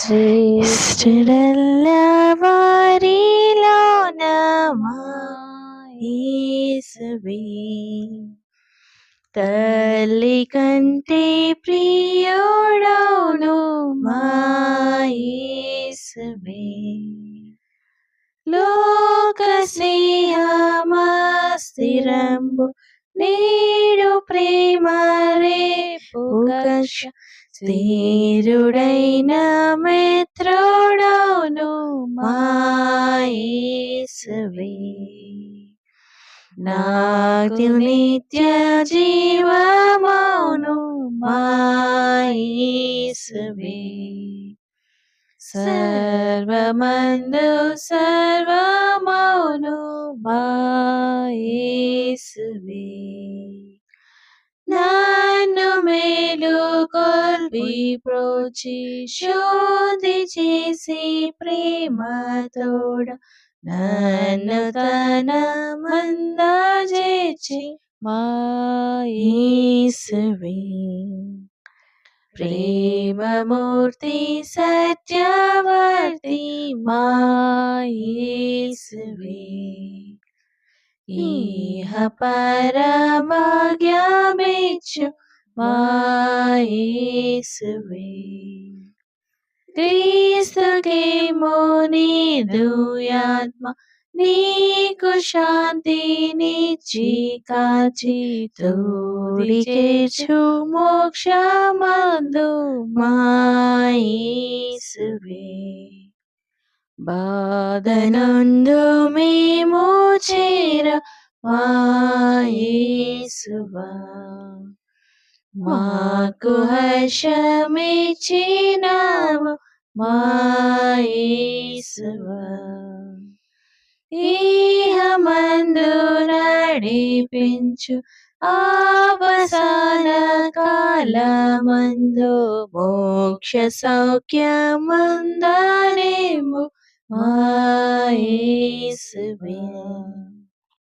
శ్రేష్ఠుడల్ల వారిలోన మా యేసువే, తల్లి కంటే ప్రియుడౌను మా యేసువే. లోక స్నేహమస్థిరంబు నేడు ప్రేమ రేపు కర్ష, స్థిరుడైన మిత్రుడౌను మా యేసువే. నాకు నిత్య జీవమౌను మా యేసువే. సర్వమందు సర్వమౌను మా యేసువే. నన్ను మేలుకొల్పి ప్రోచి శోధి చేసి ప్రేమతోడ నన్ను తన మంద చేర్చి మా యేసువే. ప్రేమమూర్తి సత్యవర్తి మా యేసువే. ఇహ పరభాగ్యమిచ్చు మా యేసువే. క్రీస్తుకేమో నీదుయాత్మ నీకు శాంతినిచ్చి కాచి తోడి చేర్చు మోక్షమందు మా యేసువే. బాధనందు మేము చేర మా యేసువా, మాకు హర్షమిచ్చినావు మా యేసువా. ఇహమందు నడిపించు అవసాన కాలమందు మోక్ష సౌఖ్యమందనేము మా యేసువే.